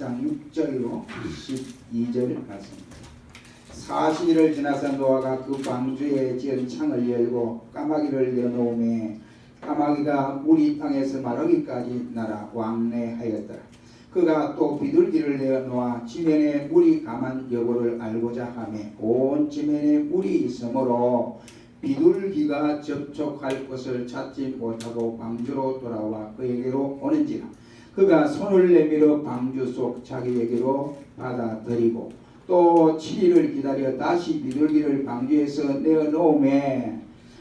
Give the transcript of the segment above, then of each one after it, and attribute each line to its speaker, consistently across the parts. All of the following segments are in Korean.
Speaker 1: 4장 6절로 12절 말씀입니다. 40일을 지나서 노아가 그 방주에 지은 창을 열고 까마귀를 내어놓음에 까마귀가 물이 땅에서 마르기까지 날아 왕래하였더라. 그가 또 비둘기를 내어놓아 지면에 물이 감한 여부를 알고자 하며 온 지면에 물이 있으므로 비둘기가 접촉할 곳을 찾지 못하고 방주로 돌아와 그에게로 오는지라. 그가 손을 내밀어 방주 속 자기에게로 받아들이고 또 7일을 기다려 다시 비둘기를 방주에서 내어놓음에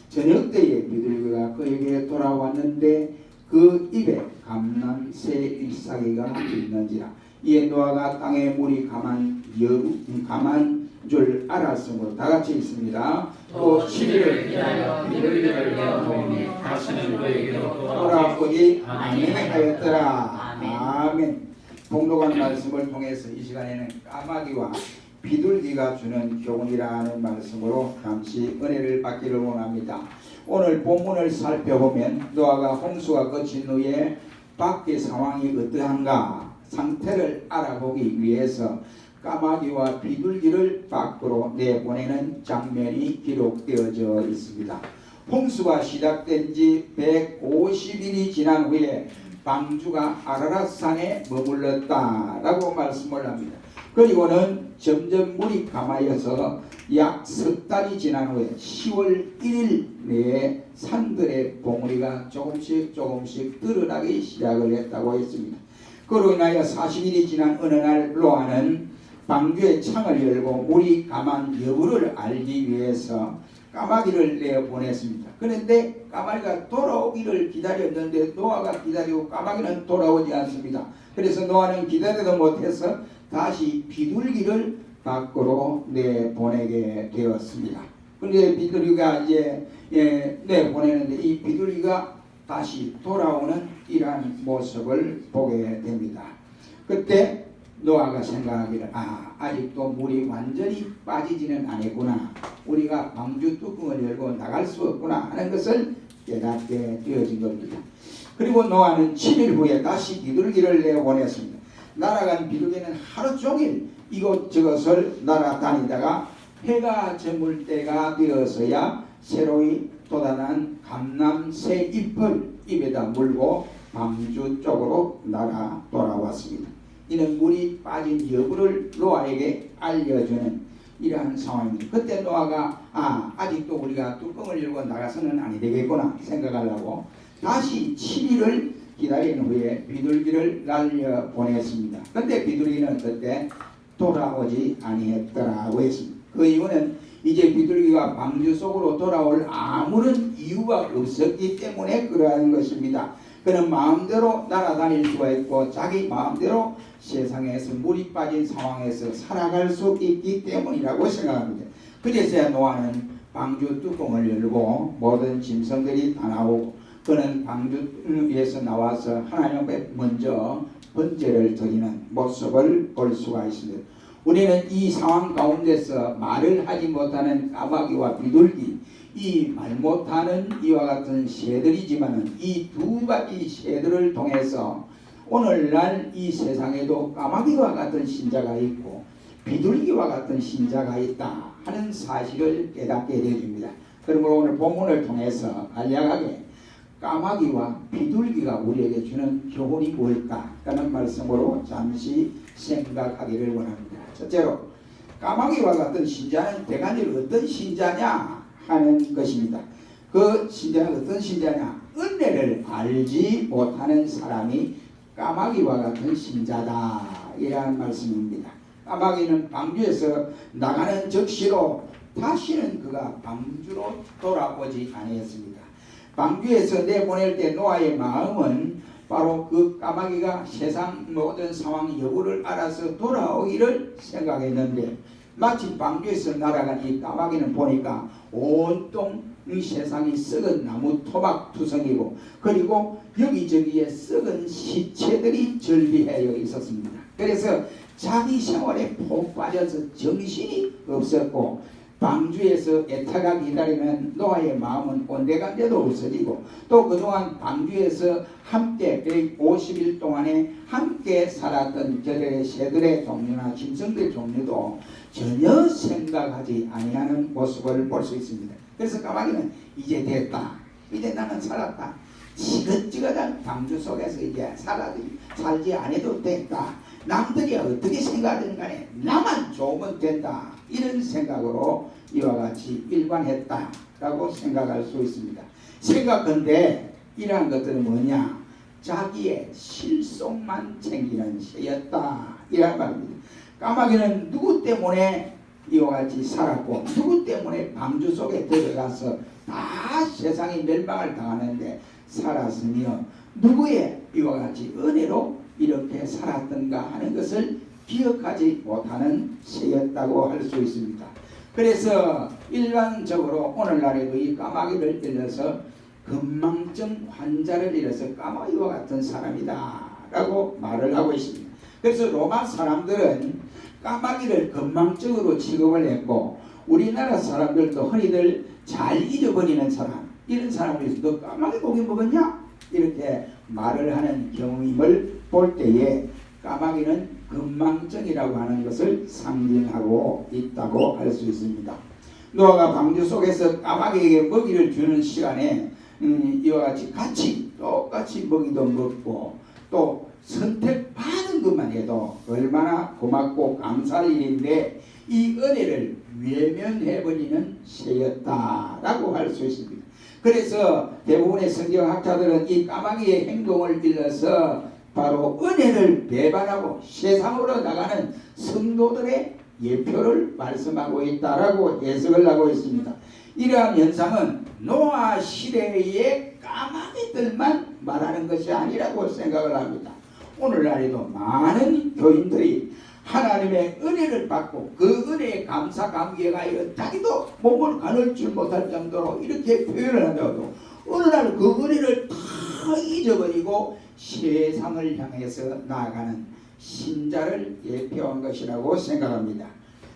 Speaker 1: 저녁 때에 비둘기가 그에게 돌아왔는데 그 입에 감난 새 잎사귀가 있는지라. 이에 노아가 땅에 물이 감한 줄 알았으므로 다같이 있습니다. 또 7일을 기다려 비둘기를 내어놓음에 다시는 그에게로 돌아오지 아니하였더라. 아멘. 봉독한 말씀을 통해서 이 시간에는 까마귀와 비둘기가 주는 교훈이라는 말씀으로 잠시 은혜를 받기를 원합니다. 오늘 본문을 살펴보면 노아가 홍수가 거친 후에 밖의 상황이 어떠한가 상태를 알아보기 위해서 까마귀와 비둘기를 밖으로 내보내는 장면이 기록되어져 있습니다. 홍수가 시작된 지 150일이 지난 후에 방주가 아라랏산에 머물렀다라고 말씀을 합니다. 그리고는 점점 물이 감하여서 약 석 달이 지난 후에 10월 1일 내에 산들의 봉우리가 조금씩 드러나기 시작을 했다고 했습니다. 그로 인하여 40일이 지난 어느 날 노아는 방주의 창을 열고 물이 감한 여부를 알기 위해서 까마귀를 내어보냈습니다. 그런데 까마귀가 돌아오기를 기다렸는데 노아가 기다리고 까마귀는 돌아오지 않습니다. 그래서 노아는 기다리도 못해서 다시 비둘기를 밖으로 내보내게 되었습니다. 그런데 비둘기가 이제 내보내는데 이 비둘기가 다시 돌아오는 이러한 모습을 보게 됩니다. 그때 노아가 생각하기를 아직도 물이 완전히 빠지지는 않았구나. 우리가 방주 뚜껑을 열고 나갈 수 없구나 하는 것을 깨닫게 되어진 겁니다. 그리고 노아는 7일 후에 다시 비둘기를 내보냈습니다. 날아간 비둘기는 하루 종일 이곳저곳을 날아다니다가 해가 저물 때가 되어서야 새로이 돋아난 감남새 잎을 입에다 물고 방주 쪽으로 날아 돌아왔습니다. 이는 물이 빠진 여부를 노아에게 알려주는 이러한 상황입니다. 그때 노아가 아직도 우리가 뚜껑을 열고 나가서는 아니 되겠구나 생각하려고 다시 7일을 기다린 후에 비둘기를 날려보냈습니다. 그런데 비둘기는 그때 돌아오지 아니했더라고 했습니다. 그 이유는 이제 비둘기가 방주 속으로 돌아올 아무런 이유가 없었기 때문에 그러한 것입니다. 그는 마음대로 날아다닐 수가 있고 자기 마음대로 세상에서 물이 빠진 상황에서 살아갈 수 있기 때문이라고 생각합니다. 그래서야 노아는 방주 뚜껑을 열고 모든 짐승들이 다 나오고 그는 방주 위에서 나와서 하나님 앞에 먼저 번제를 드리는 모습을 볼 수가 있습니다. 우리는 이 상황 가운데서 말을 하지 못하는 까마귀와 비둘기, 이 말 못하는 이와 같은 새들이지만 이 두 가지 새들을 통해서 오늘날 이 세상에도 까마귀와 같은 신자가 있고 비둘기와 같은 신자가 있다 하는 사실을 깨닫게 되어집니다. 그러므로 오늘 본문을 통해서 간략하게 까마귀와 비둘기가 우리에게 주는 교훈이 뭘까 하는 말씀으로 잠시 생각하기를 원합니다. 첫째로 까마귀와 같은 신자는 대간일 어떤 신자냐 하는 것입니다. 그 신자는 어떤 신자냐? 은혜를 알지 못하는 사람이 까마귀와 같은 신자다 이러한 말씀입니다. 까마귀는 방주에서 나가는 즉시로 다시는 그가 방주로 돌아오지 아니했습니다. 방주에서 내보낼 때 노아의 마음은 바로 그 까마귀가 세상 모든 상황 여부를 알아서 돌아오기를 생각했는데 마침 방주에서 날아간 이 까마귀는 보니까 온통 이 세상이 썩은 나무 토막 투성이고 그리고 여기저기에 썩은 시체들이 절비하여 있었습니다. 그래서 자기 생활에 푹 빠져서 정신이 없었고 방주에서 애타가 기다리는 노아의 마음은 온데간데도 없어지고 또 그동안 방주에서 함께 150일 동안에 함께 살았던 저들의 새들의 종류나 짐승들 종류도 전혀 생각하지 아니하는 모습을 볼 수 있습니다. 그래서 까마귀는 이제 됐다. 이제 나는 살았다. 지긋지긋한 방주 속에서 이제 살지 않아도 됐다. 남들이 어떻게 생각하든 간에 나만 좋으면 된다. 이런 생각으로 이와 같이 일관했다라고 생각할 수 있습니다. 생각컨대 이러한 것들은 뭐냐? 자기의 실속만 챙기는 새였다. 이란 말입니다. 까마귀는 누구 때문에 이와 같이 살았고 누구 때문에 방주 속에 들어가서 다 세상이 멸망을 당하는데 살았으며 누구의 이와 같이 은혜로 이렇게 살았던가 하는 것을 기억하지 못하는 새였다고 할 수 있습니다. 그래서 일반적으로 오늘날에도 이 까마귀를 일러서 건망증 환자를 일러서 까마귀와 같은 사람이다 라고 말을 하고 있습니다. 그래서 로마 사람들은 까마귀를 건망증으로 취급을 했고 우리나라 사람들도 흔히들 잘 잊어버리는 사람, 이런 사람이 너 까마귀 고기 먹었냐? 이렇게 말을 하는 경우임을 볼 때에 까마귀는 건망증이라고 하는 것을 상징하고 있다고 할 수 있습니다. 노아가 방주 속에서 까마귀에게 먹이를 주는 시간에 이와 같이 똑같이 먹이도 먹고 또 선택받은 것만 해도 얼마나 고맙고 감사할 일인데 이 은혜를 외면해버리는 새였다라고 할 수 있습니다. 그래서 대부분의 성경학자들은 이 까마귀의 행동을 빌려서 바로 은혜를 배반하고 세상으로 나가는 성도들의 예표를 말씀하고 있다라고 해석을 하고 있습니다. 이러한 현상은 노아 시대의 까마귀들만 말하는 것이 아니라고 생각을 합니다. 오늘날에도 많은 교인들이 하나님의 은혜를 받고 그 은혜에 감사 감개하여 자기도 몸을 가눌 줄 못할 정도로 이렇게 표현을 하더라도 오늘날 그 은혜를 다 잊어버리고 세상을 향해서 나아가는 신자를 예표한 것이라고 생각합니다.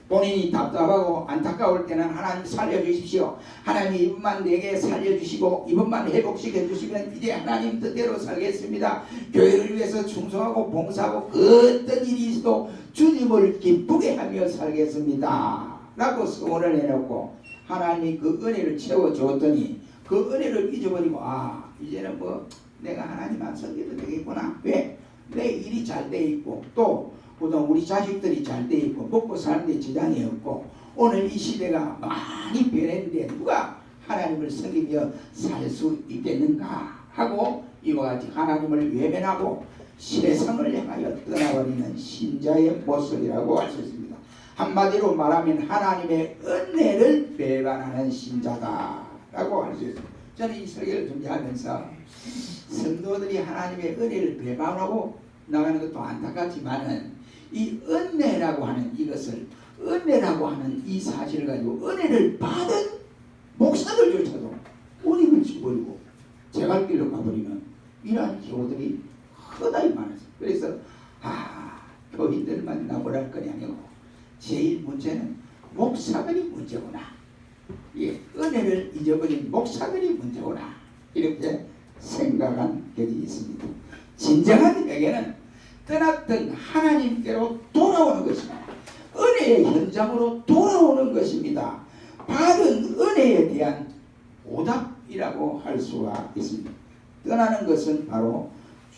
Speaker 1: 본인이 답답하고 안타까울 때는 하나님 살려주십시오. 하나님 이분만 내게 살려주시고 이분만 회복시켜 주시면 이제 하나님 뜻대로 살겠습니다. 교회를 위해서 충성하고 봉사하고 그 어떤 일이 있어도 주님을 기쁘게 하며 살겠습니다 라고 소원을 해놓고 하나님이 그 은혜를 채워주었더니 그 은혜를 잊어버리고 이제는 뭐 내가 하나님 안 섬겨도 되겠구나. 왜? 내 일이 잘 돼 있고 또 그동안 우리 자식들이 잘 돼 있고 먹고 사는데 지장이 없고 오늘 이 시대가 많이 변했는데 누가 하나님을 섬기며 살 수 있겠는가 하고 이와 같이 하나님을 외면하고 세상을 향하여 떠나버리는 신자의 모습이라고 할 수 있습니다. 한마디로 말하면 하나님의 은혜를 배반하는 신자다라고 할 수 있습니다. 저는 이 설교를 준비하면서 성도들이 하나님의 은혜를 배반하고 나가는 것도 안타깝지만은 이 은혜라고 하는 이것을 은혜라고 하는 이 사실을 가지고 은혜를 받은 목사들조차도 은혜를 지버리고 제갈 길로 가버리는 이러한 경우들이 허다히 많았어요. 그래서 교인들만 나무랄 것이 아니고 제일 문제는 목사들이 문제구나. 은혜를 잊어버린 목사들이 문제구나. 이렇게 생각한 적이 있습니다. 진정한 회개는 떠났던 하나님께로 돌아오는 것입니다. 은혜의 현장으로 돌아오는 것입니다. 받은 은혜에 대한 보답이라고 할 수가 있습니다. 떠나는 것은 바로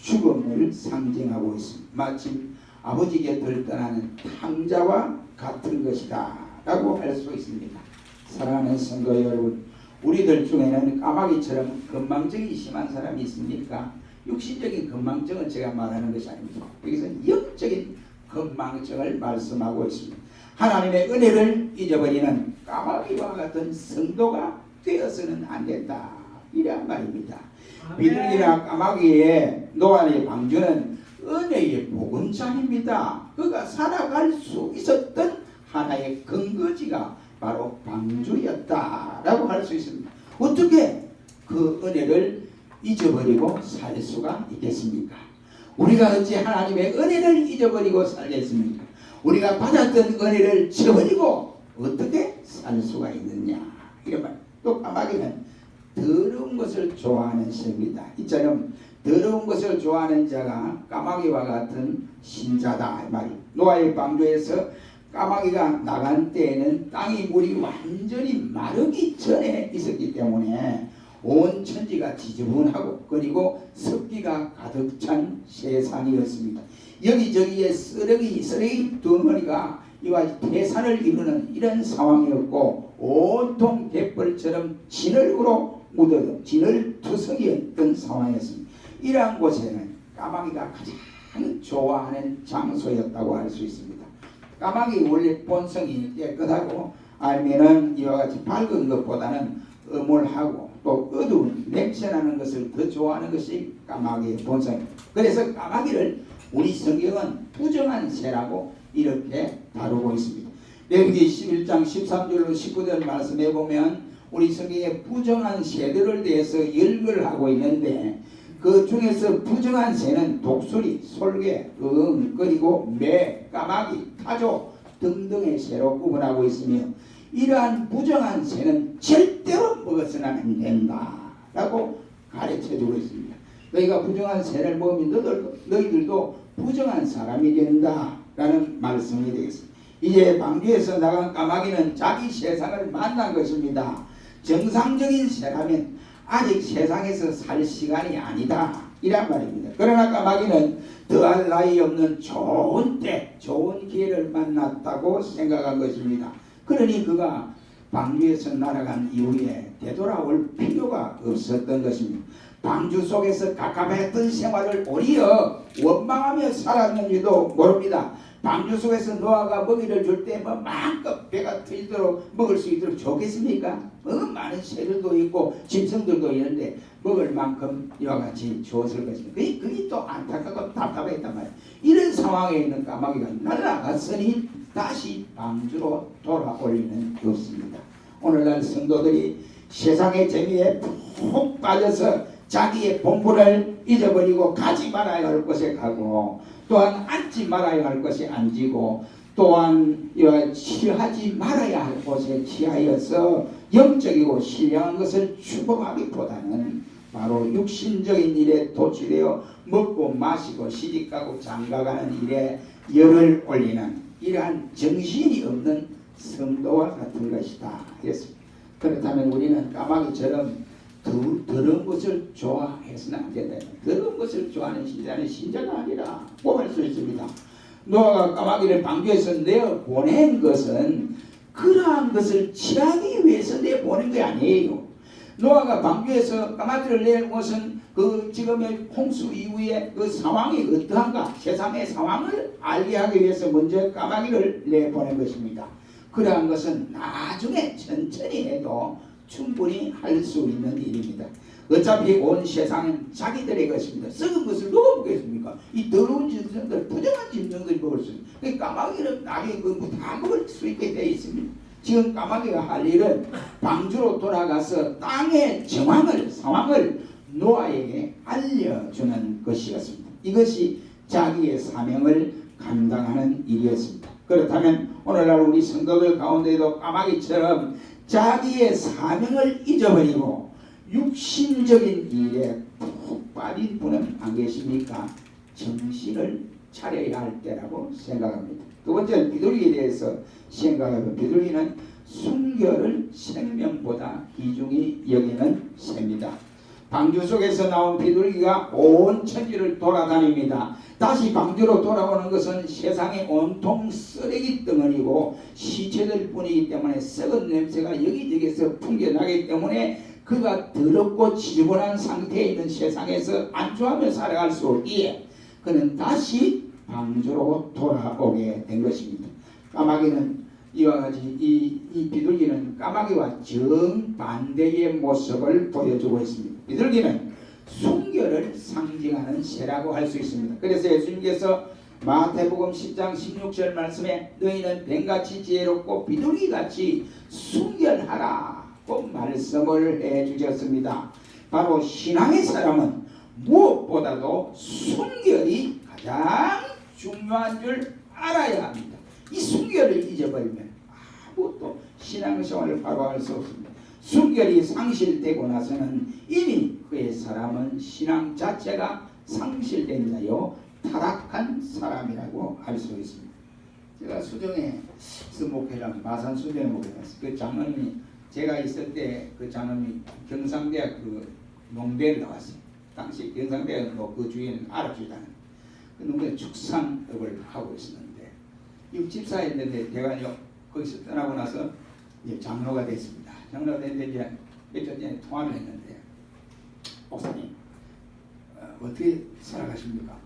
Speaker 1: 죽음을 상징하고 있습니다. 마치 아버지 곁을 떠나는 탕자와 같은 것이다 라고 할 수 있습니다. 사랑하는 성도 여러분, 우리들 중에는 까마귀처럼 건망증이 심한 사람이 있습니까? 육신적인 건망증은 제가 말하는 것이 아닙니다. 여기서는 영적인 건망증을 말씀하고 있습니다. 하나님의 은혜를 잊어버리는 까마귀와 같은 성도가 되어서는 안 된다. 이란 말입니다. 비둘기나 까마귀의 노아의 방주는 은혜의 보금자리입니다. 그가 살아갈 수 있었던 하나의 근거지가 바로 방주였다라고 할 수 있습니다. 어떻게 그 은혜를 잊어버리고 살 수가 있겠습니까? 우리가 어찌 하나님의 은혜를 잊어버리고 살겠습니까? 우리가 받았던 은혜를 저버리고 어떻게 살 수가 있느냐 이런 말. 또 까마귀는 더러운 것을 좋아하는 새입니다. 이처럼 더러운 것을 좋아하는 자가 까마귀와 같은 신자다 말이. 노아의 방주에서 까마귀가 나간 때에는 땅이 물이 완전히 마르기 전에 있었기 때문에 온 천지가 지저분하고 그리고 습기가 가득 찬 세상이었습니다. 여기저기에 쓰레기 덩어리가 이와 태산을 이루는 이런 상황이었고 온통 갯벌처럼 진흙으로 묻어든 진흙투성이었던 상황이었습니다. 이러한 곳에는 까마귀가 가장 좋아하는 장소였다고 할 수 있습니다. 까마귀 원래 본성이 깨끗하고 알면은 이와 같이 밝은 것보다는 음울하고 또 어두운 냄새나는 것을 더 좋아하는 것이 까마귀의 본성입니다. 그래서 까마귀를 우리 성경은 부정한 새라고 이렇게 다루고 있습니다. 레위기 11장 13절로 19절 말씀해 보면 우리 성경에 부정한 새들을 대해서 열거를 하고 있는데 그 중에서 부정한 새는 독수리, 솔개, 그리고 매, 까마귀, 타조 등등의 새로 구분하고 있으며 이러한 부정한 새는 절대로 먹어서는 안 된다 라고 가르쳐주고 있습니다. 너희가 부정한 새를 먹으면 너희들도 부정한 사람이 된다 라는 말씀이 되겠습니다. 이제 방주에서 나간 까마귀는 자기 세상을 만난 것입니다. 정상적인 새라면 아직 세상에서 살 시간이 아니다 이란 말입니다. 그러나 까마귀는 더할 나위 없는 좋은 때 좋은 기회를 만났다고 생각한 것입니다. 그러니 그가 방주에서 날아간 이후에 되돌아올 필요가 없었던 것입니다. 방주 속에서 갑갑했던 생활을 오히려 원망하며 살았는지도 모릅니다. 방주 속에서 노아가 먹이를 줄 때 뭐 마음껏 배가 터지도록 먹을 수 있도록 좋겠습니까? 많은 새들도 있고 짐승들도 있는데 먹을 만큼 이와 같이 주었을 것입니다. 그게 또 안타깝고 답답했단 말이에요. 이런 상황에 있는 까마귀가 날아갔으니 다시 방주로 돌아올 리는 없습니다. 오늘날 성도들이 세상의 재미에 푹 빠져서 자기의 본분을 잊어버리고 가지 말아야 할 곳에 가고 또한 앉지 말아야 할 것에 앉고 또한 취하지 말아야 할 곳에 취하여서 영적이고 신령한 것을 추구하기보다는 바로 육신적인 일에 도취되어 먹고 마시고 시집가고 장가가는 일에 열을 올리는 이러한 정신이 없는 성도와 같은 것이다 했습니다. 그렇다면 우리는 까마귀처럼 더러운 것을 좋아해서는 안 된다. 더러운 것을 좋아하는 신자는 신자가 아니라 고할 수 있습니다. 노아가 까마귀를 방주에서 내어보낸 것은 그러한 것을 취하기 위해서 내보낸 게 아니에요. 노아가 방주에서 까마귀를 내는 것은 그 지금의 홍수 이후에 그 상황이 어떠한가 세상의 상황을 알게 하기 위해서 먼저 까마귀를 내보낸 것입니다. 그러한 것은 나중에 천천히 해도 충분히 할 수 있는 일입니다. 어차피 온 세상은 자기들의 것입니다. 썩은 것을 누가 먹겠습니까? 이 더러운 짐승들, 부정한 짐승들이 먹을 수 있습니다. 그 까마귀는 나중에 다 먹을 수 있게 되어 있습니다. 지금 까마귀가 할 일은 방주로 돌아가서 땅의 상황을 노아에게 알려주는 것이었습니다. 이것이 자기의 사명을 감당하는 일이었습니다. 그렇다면 오늘날 우리 성도들 가운데도 까마귀처럼 자기의 사명을 잊어버리고 육신적인 일에 푹 빠진 분은 안 계십니까? 정신을 차려야 할 때라고 생각합니다. 두 번째는 비둘기에 대해서 생각하면 비둘기는 순결을 생명보다 귀중히 여기는 새입니다. 방주 속에서 나온 비둘기가 온 천지를 돌아다닙니다. 다시 방주로 돌아오는 것은 세상에 온통 쓰레기 덩어리고 시체들 뿐이기 때문에 썩은 냄새가 여기저기서 풍겨나기 때문에 그가 더럽고 지저분한 상태에 있는 세상에서 안주하며 살아갈 수 없기에 그는 다시 방주로 돌아오게 된 것입니다. 까마귀는 이와 같이 이 비둘기는 까마귀와 정반대의 모습을 보여주고 있습니다. 비둘기는 순결을 상징하는 새라고 할 수 있습니다. 그래서 예수님께서 마태복음 10장 16절 말씀에 너희는 뱀같이 지혜롭고 비둘기같이 순결하라고 말씀을 해주셨습니다. 바로 신앙의 사람은 무엇보다도 순결이 가장 중요한 줄 알아야 합니다. 이 순결을 잊어버리면 아무것도 신앙생활을 바로 할 수 없습니다. 순결이 상실되고 나서는 이미 그의 사람은 신앙 자체가 상실된다요 타락한 사람이라고 할 수 있습니다. 제가 수정에서 목회를 마산 수정에 목회했어요. 그 장로님이 제가 있을 때 그 장로님이 경상대학 그 농대를 나왔어요. 당시 경상대학은 그 주위에는 알아주잖아요. 그 농대 축산업을 하고 있었는데 이 집사였는데 제가 거기서 떠나고 나서 이제 장로가 됐습니다. 장로가 됐는데 이제 며칠 전에 통화를 했는데 목사님 어떻게 살아가십니까?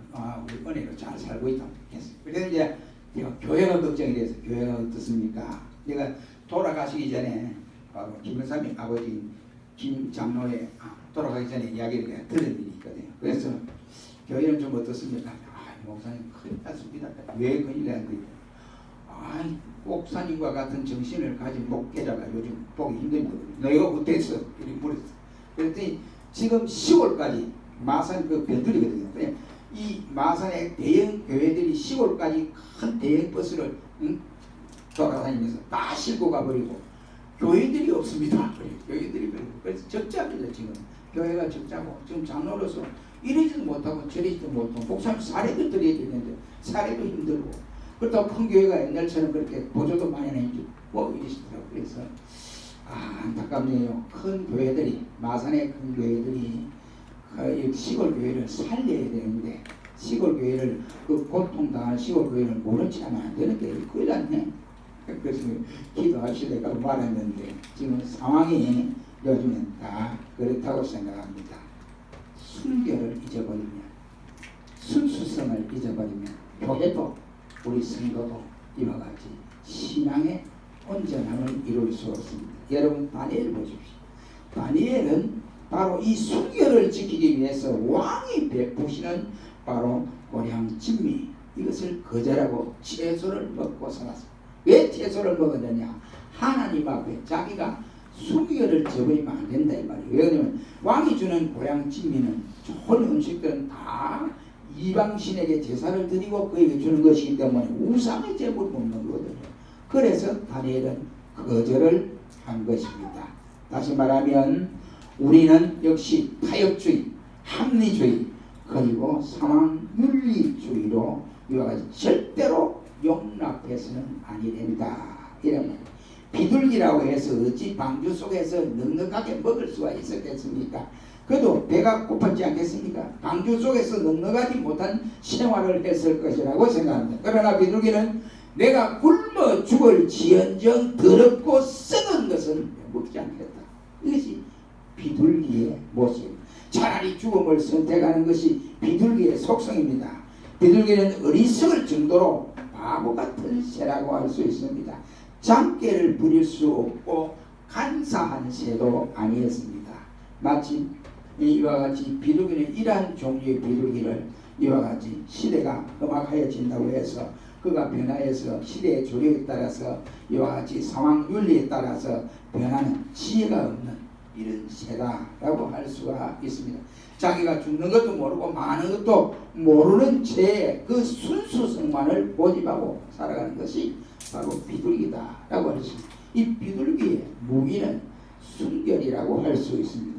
Speaker 1: 우리 은혜로 잘 살고 있다고 했어요. 그래서 이제 제가 교회가 걱정이 돼서 교회가 어떻습니까? 내가 돌아가시기 전에 바로 김영삼이 아버지 김 장로의 돌아가기 전에 이야기를 내가 들은 일이 있거든요. 그래서 교회는 좀 어떻습니까? 목사님 큰일 났습니다. 왜 큰일 났는데 목사님과 같은 정신을 가진 목회자가 요즘 보기 힘듭니다. 너희가 어땠어? 이렇게 물었어. 그랬더니 지금 10월까지 마산 그 변두리거든요. 이 마산의 대형 교회들이 10월까지 큰 대형 버스를 돌아다니면서 다 싣고 가버리고 교회들이 없습니다. 교회들이 그래서 적자입니다. 지금 교회가 적자고 지금 장로로서 이러지도 못하고 저러지도 못하고 목사님 사례도 드려야 되는데 사례도 힘들고 그렇다고 큰 교회가 옛날처럼 그렇게 보조도 많이 해주고 이러시더라고요. 그래서 안타깝네요. 큰 교회들이 마산의 큰 교회들이 시골 교회를 살려야 되는데 시골 교회를 그 고통당하는 시골 교회를 모른 체 하면 안 되는데 큰일 났네. 그래서 기도하시다가 말했는데 지금 상황이 요즘은 다 그렇다고 생각합니다. 순결을 잊어버리면 순수성을 잊어버리면 교회도 우리 성도도 이와 같이 신앙의 온전함을 이룰 수 없습니다. 여러분 다니엘 보십시오. 다니엘은 바로 이 순결을 지키기 위해서 왕이 베푸시는 바로 고량 진미 이것을 거절하고 채소를 먹고 살았습니다. 왜 채소를 먹었느냐? 하나님 앞에 자기가 순결을 저버리면 안 된다 이 말이에요. 왜냐하면 왕이 주는 고량 진미는 좋은 음식들은 다 이방신에게 제사를 드리고 그에게 주는 것이기 때문에 우상의 제물을 먹는 거거든요. 그래서 다니엘은 거절을 한 것입니다. 다시 말하면 우리는 역시 타협주의, 합리주의, 그리고 상황윤리주의로 이와 같이 절대로 용납해서는 아니 된다. 이런 말이에요. 비둘기라고 해서 어찌 방주 속에서 넉넉하게 먹을 수가 있었겠습니까? 그래도 배가 고팠지 않겠습니까? 방주 속에서 넉넉하지 못한 생활을 했을 것이라고 생각합니다. 그러나 비둘기는 내가 굶어 죽을 지언정 더럽고 썩은 것은 먹지 않겠다. 이것이 비둘기의 모습. 차라리 죽음을 선택하는 것이 비둘기의 속성입니다. 비둘기는 어리석을 정도로 바보 같은 새라고 할 수 있습니다. 장깨를 부릴 수 없고 간사한 새도 아니었습니다. 마치 이와 같이 비둘기는 이러한 종류의 비둘기를 이와 같이 시대가 험악하여진다고 해서 그가 변화해서 시대의 조력에 따라서 이와 같이 상황 윤리에 따라서 변하는 지혜가 없는 이런 새다라고 할 수가 있습니다. 자기가 죽는 것도 모르고 많은 것도 모르는 채 그 순수성만을 고집하고 살아가는 것이 바로 비둘기다라고 할 수 있습니다. 이 비둘기의 무기는 순결이라고 할 수 있습니다.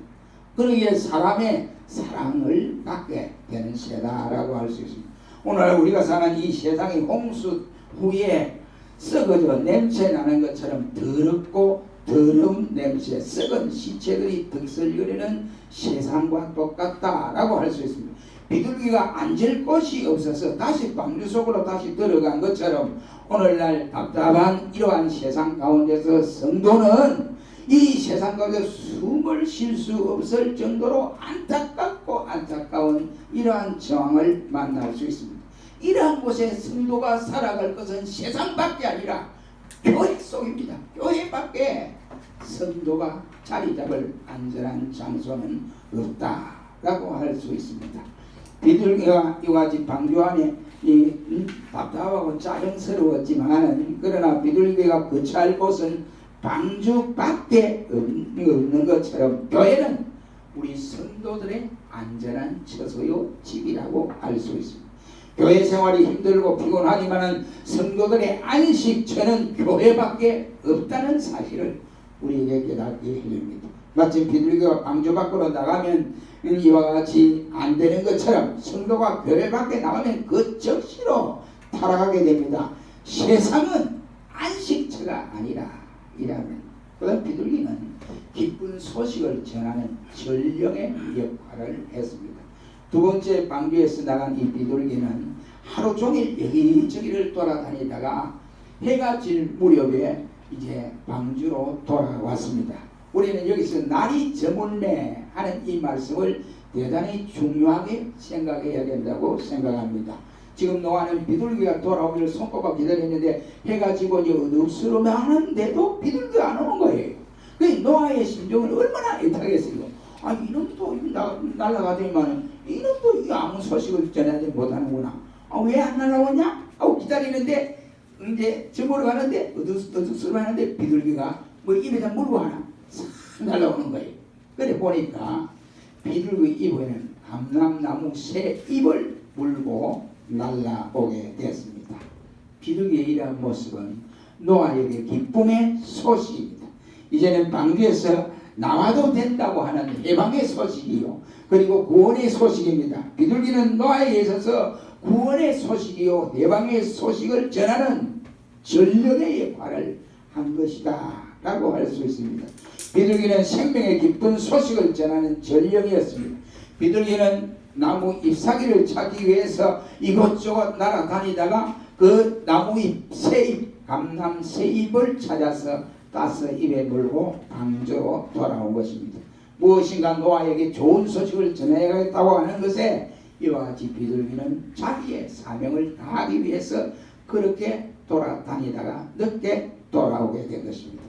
Speaker 1: 그러기에 사람의 사랑을 받게 되는 새다라고 할 수 있습니다. 오늘 우리가 사는 이 세상이 홍수 후에 썩어져 냄새 나는 것처럼 더럽고 더러운 냄새, 썩은 시체들이 득설거리는 세상과 똑같다라고 할 수 있습니다. 비둘기가 앉을 곳이 없어서 다시 방주 속으로 다시 들어간 것처럼 오늘날 답답한 이러한 세상 가운데서 성도는 이 세상 가운데 숨을 쉴 수 없을 정도로 안타깝고 안타까운 이러한 정황을 만날 수 있습니다. 이러한 곳에 성도가 살아갈 것은 세상밖에 아니라 교회 속입니다. 교회 밖에 성도가 자리 잡을 안전한 장소는 없다라고 할 수 있습니다. 비둘기가 이와 같이 방주 안에 답답하고 짜증스러웠지만 그러나 비둘기가 거처할 곳은 방주 밖에 없는 것처럼 교회는 우리 성도들의 안전한 처소요 집이라고 할 수 있습니다. 교회 생활이 힘들고 피곤하지만은 성도들의 안식처는 교회밖에 없다는 사실을 우리에게 깨닫게 해줍니다. 마치 비둘기가 방주 밖으로 나가면 이와 같이 안 되는 것처럼 성도가 교회 밖에 나가면 그 즉시로 타락하게 됩니다. 세상은 안식처가 아니라 이라면, 그다음 비둘기는 기쁜 소식을 전하는 전령의 역할을 했습니다. 두 번째 방주에서 나간 이 비둘기는 하루 종일 여기저기를 돌아다니다가 해가 질 무렵에 이제 방주로 돌아왔습니다. 우리는 여기서 날이 저물매 하는 이 말씀을 대단히 중요하게 생각해야 된다고 생각합니다. 지금 노아는 비둘기가 돌아오기를 손꼽아 기다렸는데 해가 지고 이제 어두스러워 하는데도 비둘기가 안 오는 거예요. 그 노아의 심정은 얼마나 애타겠어요. 아, 이놈도 날아가더니만 이놈도 아무 소식을 전하지 못하는구나. 아, 왜 안 날아오냐? 하고 기다리는데 이제 저물어 가는데 어두스러워 하는데 비둘기가 뭐 입에다 물고 하나 싹 날아오는 거예요. 그래 보니까 비둘기 입에는 감람나무 새 잎을 물고 날아오게 되었습니다. 비둘기의 이러한 모습은 노아에게 기쁨의 소식입니다. 이제는 방주에서 나와도 된다고 하는 해방의 소식이요, 그리고 구원의 소식입니다. 비둘기는 노아에 있어서 구원의 소식이요 해방의 소식을 전하는 전령의 역할을 한 것이다 라고 할 수 있습니다. 비둘기는 생명의 기쁜 소식을 전하는 전령이었습니다. 비둘기는 나무 잎사귀를 찾기 위해서 이곳저곳 날아다니다가 그 나무 잎, 새잎, 감람 새잎을 찾아서 따서 입에 물고 방주로 돌아온 것입니다. 무엇인가 노아에게 좋은 소식을 전해야겠다고 하는 것에 이와 같이 비둘기는 자기의 사명을 다하기 위해서 그렇게 돌아다니다가 늦게 돌아오게 된 것입니다.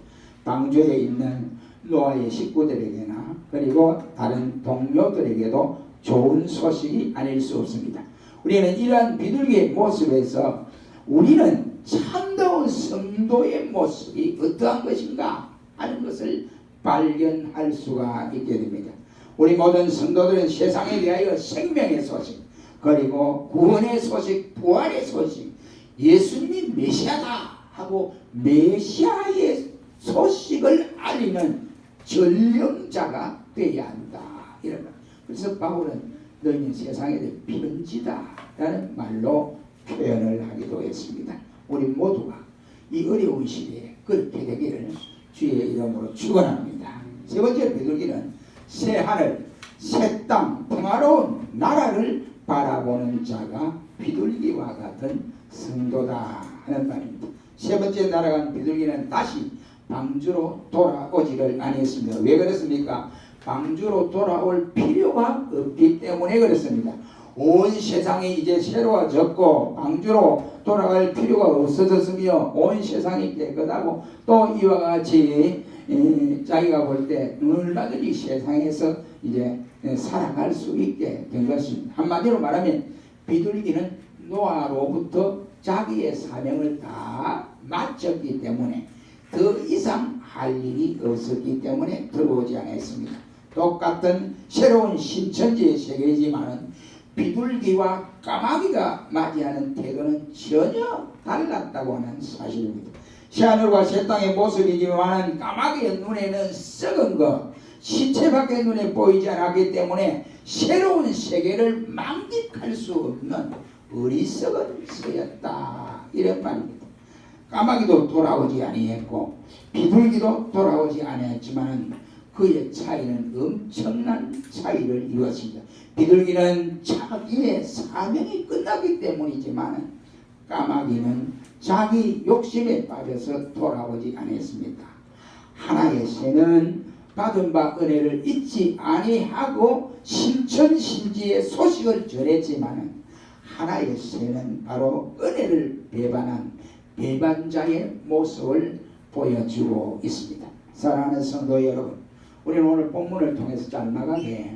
Speaker 1: 방주에 있는 노아의 식구들에게나 그리고 다른 동료들에게도 좋은 소식이 아닐 수 없습니다. 우리는 이러한 비둘기의 모습에서 우리는 참다운 성도의 모습이 어떠한 것인가 하는 것을 발견할 수가 있게 됩니다. 우리 모든 성도들은 세상에 대하여 생명의 소식, 그리고 구원의 소식, 부활의 소식, 예수님이 메시아다 하고 메시아의 소식을 알리는 전령자가 되어야 한다. 이런 말. 그래서 바울은 너희는 세상에 대해 편지다 라는 말로 표현을 하기도 했습니다. 우리 모두가 이 어려운 시대에 그렇게 되기를 주의 이름으로 축원합니다. 세 번째 비둘기는 새 하늘, 새 땅, 평화로운 나라를 바라보는 자가 비둘기와 같은 성도다 하는 말입니다. 세 번째 날아간 비둘기는 다시 방주로 돌아오지를 아니했습니다. 왜 그렇습니까? 방주로 돌아올 필요가 없기 때문에 그렇습니다. 온 세상이 이제 새로워졌고 방주로 돌아갈 필요가 없어졌으며 온 세상이 깨끗하고 또 이와 같이 자기가 볼 때 얼마든지 세상에서 이제 살아갈 수 있게 된 것입니다. 한마디로 말하면 비둘기는 노아로부터 자기의 사명을 다 마쳤기 때문에 더 이상 할 일이 없었기 때문에 들어오지 않았습니다. 똑같은 새로운 신천지의 세계이지만 비둘기와 까마귀가 맞이하는 태도는 전혀 달랐다고 하는 사실입니다. 새하늘과 새 땅의 모습이지만 까마귀의 눈에는 썩은 것, 시체밖에 눈에 보이지 않았기 때문에 새로운 세계를 만끽할 수 없는 어리석은 새였다 이런 말입니다. 까마귀도 돌아오지 아니했고 비둘기도 돌아오지 아니했지만 그의 차이는 엄청난 차이를 이루었습니다. 비둘기는 자기의 사명이 끝났기 때문이지만 까마귀는 자기 욕심에 빠져서 돌아오지 않았습니다. 하나의 새는 받은 바 은혜를 잊지 아니하고 신천신지의 소식을 전했지만 하나의 새는 바로 은혜를 배반한 배반자의 모습을 보여주고 있습니다. 사랑하는 성도 여러분, 우리는 오늘 본문을 통해서 짤막하게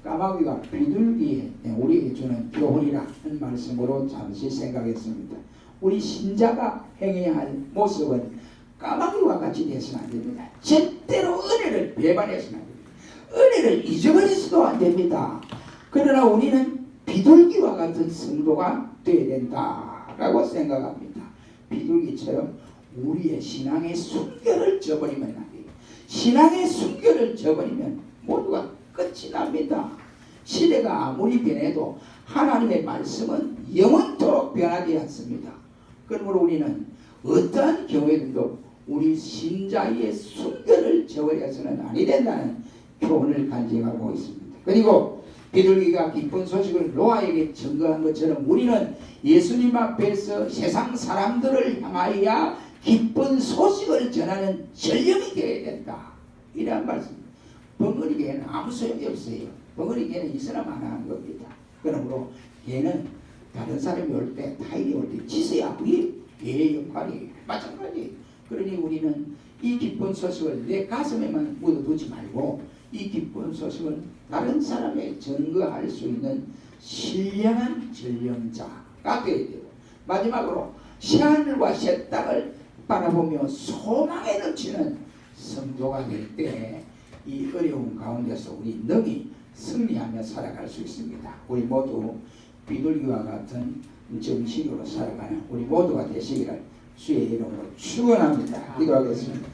Speaker 1: 까마귀가 비둘기에 우리에게 주는 교훈이라 하는 말씀으로 잠시 생각했습니다. 우리 신자가 행해야 할 모습은 까마귀와 같이 되어서는 안 됩니다. 절대로 은혜를 배반해서는 안 됩니다. 은혜를 잊어버려서도 안 됩니다. 그러나 우리는 비둘기와 같은 성도가 되어야 된다라고 생각합니다. 비둘기처럼 우리의 신앙의 순결을 저버리면 안 돼요. 신앙의 순결을 저버리면 모두가 끝이 납니다. 시대가 아무리 변해도 하나님의 말씀은 영원토록 변하지 않습니다. 그러므로 우리는 어떠한 경우에도 우리 신자의 순결을 저버려서는 아니 된다는 교훈을 간직하고 있습니다. 그리고 비둘기가 기쁜 소식을 노아에게 증거한 것처럼 우리는 예수님 앞에서 세상 사람들을 향하여 기쁜 소식을 전하는 전령이 되어야 된다. 이런 말씀입니다. 벙어리개는 아무 소용이 없어요. 벙어리개는 이 사람 하나 한 겁니다. 그러므로 얘는 다른 사람이 올 때, 타인이 올 때 지서야 그게 얘의 역할이에요. 마찬가지예요. 그러니 우리는 이 기쁜 소식을 내 가슴에만 묻어두지 말고 이 기쁜 소식을 다른 사람에게 증거할 수 있는 신령한 전령자가 되어야 되고, 마지막으로 새하늘과 새 땅을 바라보며 소망에 넘치는 성도가 될 때 이 어려운 가운데서 우리 능히 승리하며 살아갈 수 있습니다. 우리 모두 비둘기와 같은 정신으로 살아가는 우리 모두가 되시기를 주의 이름으로 축원합니다. 기도하겠습니다.